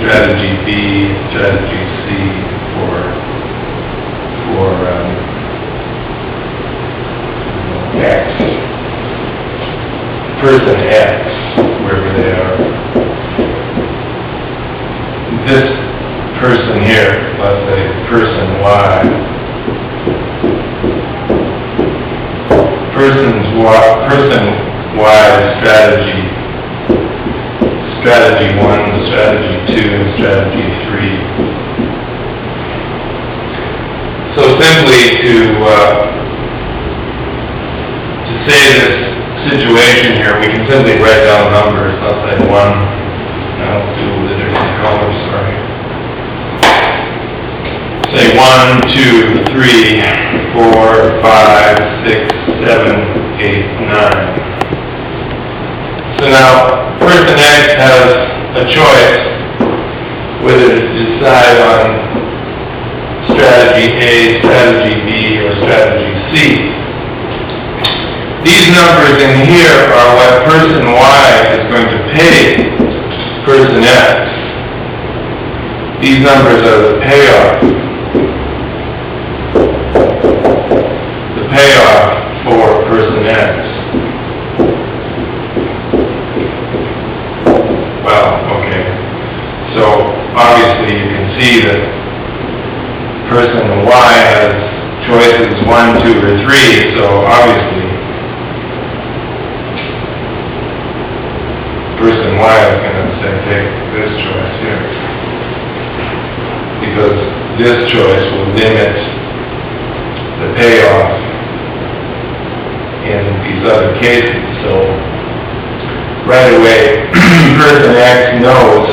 strategy B, strategy C for X. Person X, wherever they are. This person here, let's say person Y. Person Y strategy 1, strategy 2, and strategy 3. So simply to say this situation here, we can simply write down numbers. Let's say 1, I'll do with a different color, sorry. Say 1, 2, 3, 4, 5, 6, 7, 8, 9. So now, person X has a choice whether to decide on strategy A, strategy B, or strategy C. These numbers in here are what person Y is going to pay person X. These numbers are the payoff. The payoff for person X. Well, okay. So obviously you can see that person Y has choices 1, 2, or 3, so obviously person Y is going to say take this choice here, because this choice will limit the payoff in these other cases. So right away, person X knows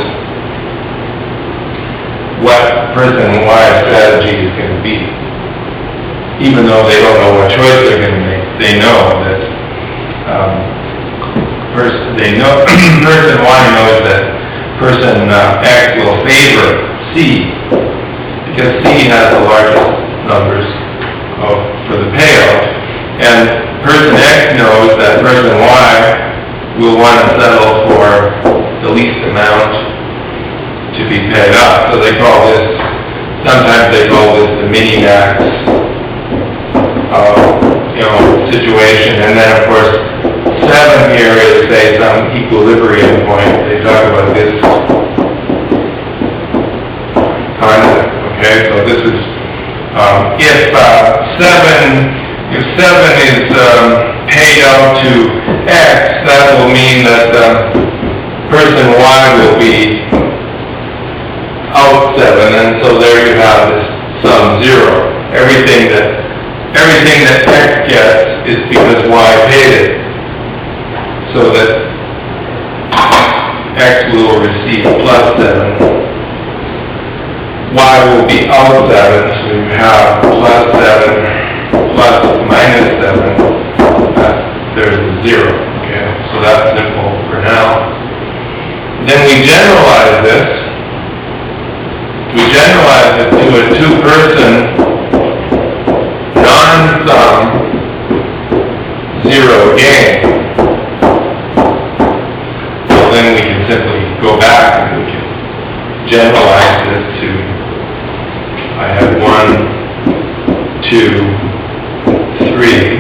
what person Y's strategy is going to be. Even though they don't know what choice they're going to make, they know that person Y knows that person X will favor C, because C has the largest numbers for the payoff, and person X knows that person Y will want to settle for the least amount to be paid up. So they call this, sometimes they call this the mini-max situation. And then of course 7 here is, say, some equilibrium point. They talk about this concept. Okay, so this is if 7 is paid out to X, that will mean that person Y will be out 7, and so there you have this sum 0. Everything that X gets is because Y paid it, so that X will receive plus 7. Y will be out 7, so you have plus 7 plus minus 7. There's a 0. Okay, so that's simple for now. Then we generalize this. We generalize it to a two-person non-sum 0 game. So then we can simply go back and we can generalize this to, I have 1, 2, 3,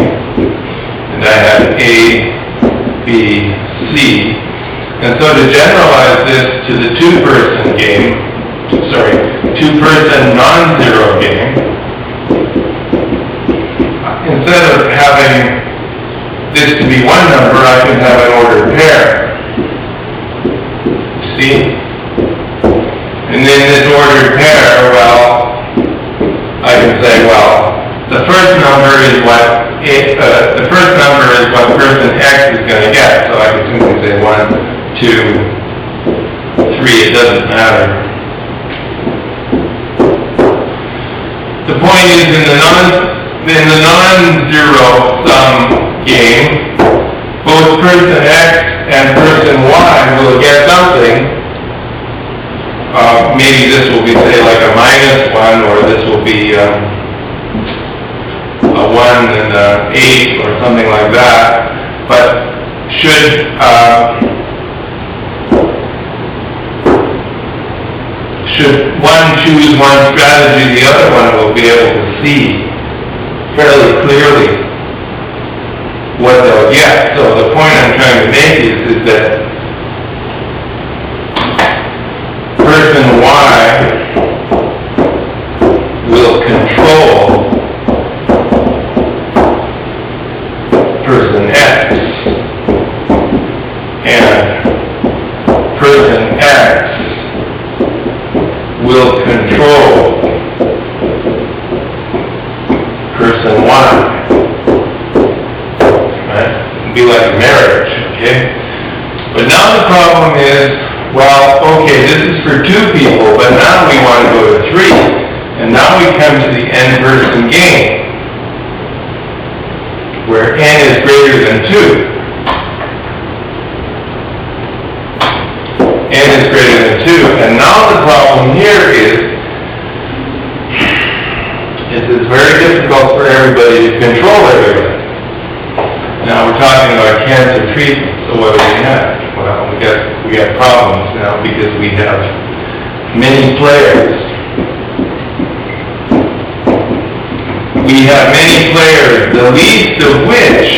and I have A, B, C. And so to generalize this to the two-person game, two-person non-zero game, instead of having this to be one number, I can have an ordered pair. See? And then this ordered pair, well, I can say, well, the first number is what person X is going to get. So I can simply say 1, 2, 3. It doesn't matter. The point is, in the non-zero sum game, both person X and person Y will get something. Maybe this will be, say, like a -1, or this will be a 1 and an 8, or something like that. But should should one choose one strategy, the other one will be able to see fairly clearly what they'll get. So the point I'm trying to make is that person Y will control person X, and person X will control person Y. Right? It'd be like marriage, okay? But now the problem is, well, okay, this is for two people, but now we want to go to three, and now we come to the n-person game, where n is greater than 2. N is greater than 2. And now the problem here is it's very difficult for everybody to control everybody. Now we're talking about cancer treatment, so what do we have? Well, we got problems now because we have many players. We have many players, the least of which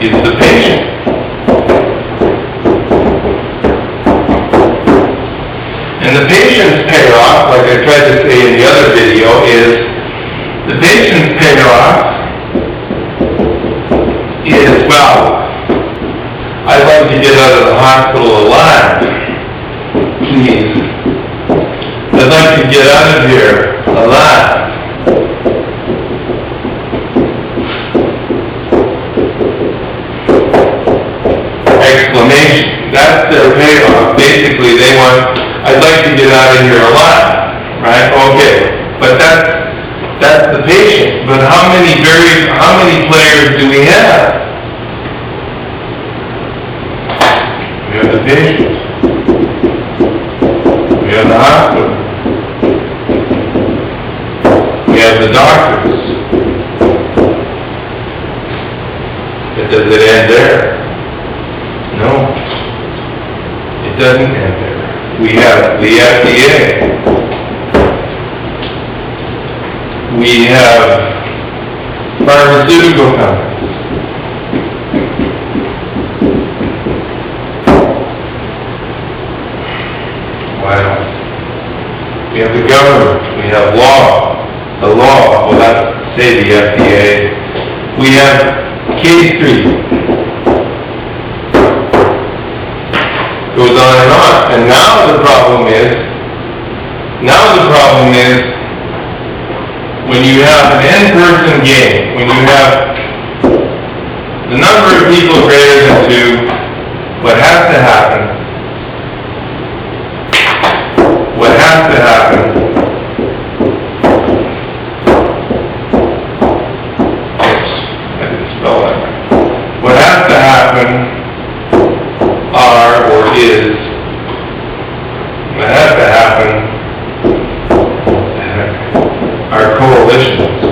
is the patient. And the patient's payoff, like I tried to say in the other video, is the patient's payoff is, well, I'd like to get out of the hospital alive, please. I'd like to get out of here alive. Exclamation. That's their payoff. Basically, they want, I'd like to get out of here alive, right? Okay, but that's the patient. But how many players do we have? We have the patient. We have the hospital. We have the doctors. Does it end there? No. It doesn't end there. We have the FDA. We have pharmaceutical companies. We have the government, we have the law, well that's, say the FDA. We have K Street. Goes on and on. And now the problem is, when you have an n-person game, when you have the number of people greater than 2, what has to happen are coalitions.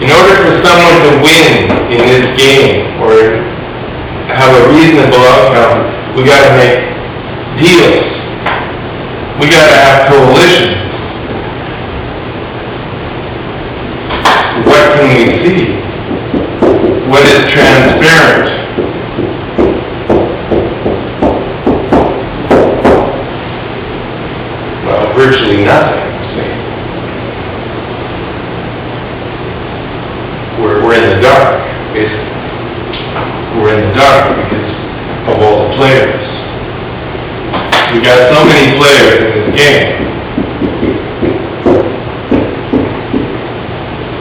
In order for someone to win in this game, or have a reasonable outcome, we got to make deals. We got to have coalitions. What can we see? What is transparent? Well, virtually nothing. We're in the dark, basically. We're in the dark because of all the players. We got so many players in this game.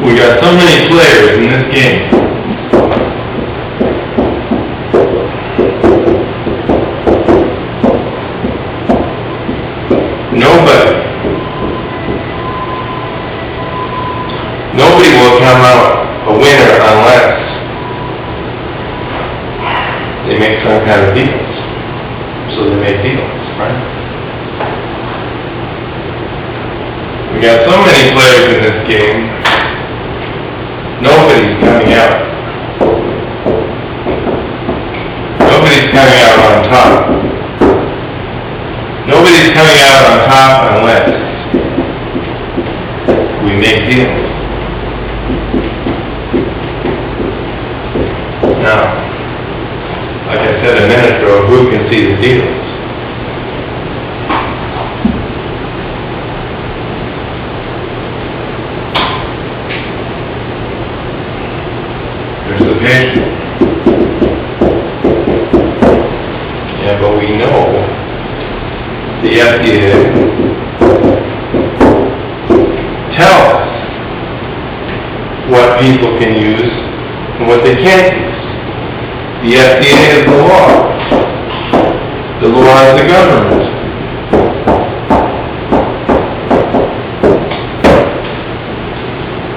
We got so many players in this game. Nobody will come out a winner unless they make some kind of deals. So they make deals, right? We got so many players in this game coming out. Nobody's coming out on top. Nobody's coming out on top unless we make deals. Now, like I said a minute ago, who can see the deals? There's the patient. Yeah, but we know the FDA tells us what people can use and what they can't use. The FDA is the law. The law is the government.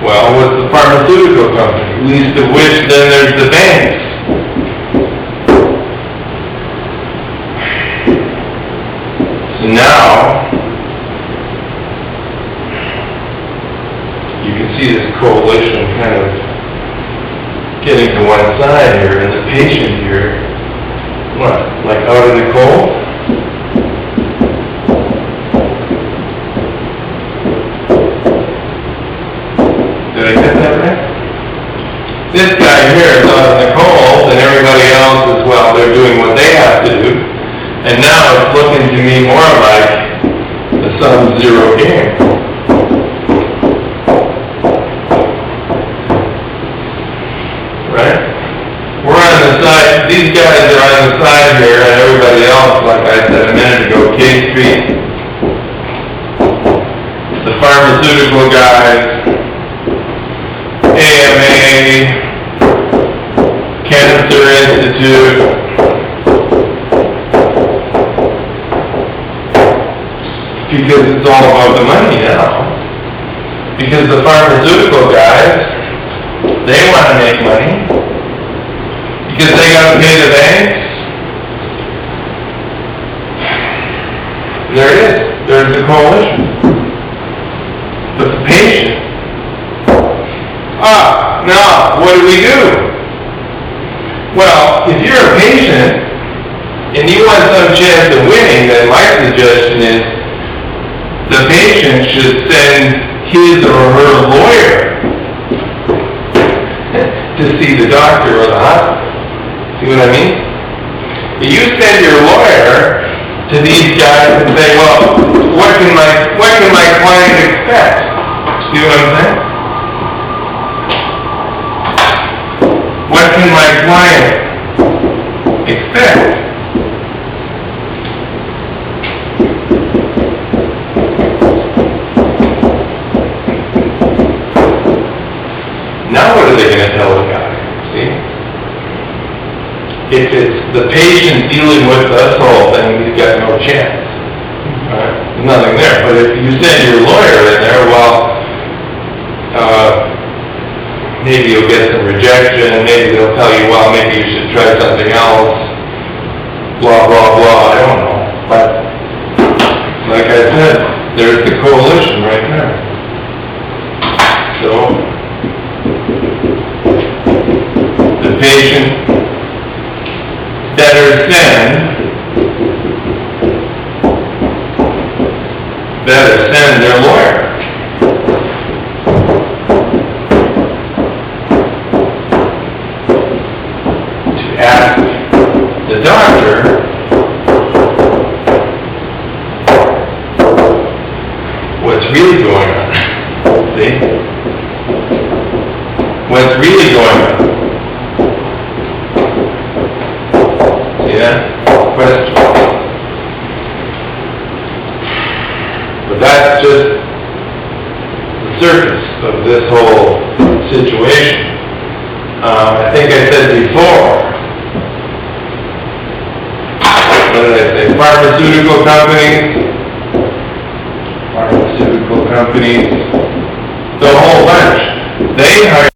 Well, what's the pharmaceutical company? Least of which then there's the banks. So now, you can see this coalition kind of getting to one side here, and the patient here, what, like out in the cold? Did I get that right? This guy here is out in the cold, and everybody else is, well, they're doing what they have to do, and now it's looking to me more like a sum-zero game. These guys are on the side here, and everybody else, like I said a minute ago, K Street, the pharmaceutical guys, AMA, Cancer Institute, because it's all about the money now. Because the pharmaceutical guys, they want to make money. Because they got to pay the banks. There it is. There's the coalition. But the patient. Now, what do? Well, if you're a patient and you want some chance of winning, then my suggestion is the patient should send his or her lawyer to see the doctor or the hospital. See what I mean? You send your lawyer to these guys and say, well, what can my client expect? See what I'm saying? What can my client expect? Now what are they going to tell the guy? See? If it's the patient dealing with this whole thing, he's got no chance. There's nothing there. But if you send your lawyer in there, well, maybe you'll get some rejection, and maybe they'll tell you, well, maybe you should try something else, blah, blah, blah, I don't know. But, like I said, there's the coalition right there. So, the patient better send their lawyer. To ask the doctor what's really going on. See? What's really going on. Question. But that's just the surface of this whole situation. I think I said before, what did I say? Pharmaceutical companies, the whole bunch. They hire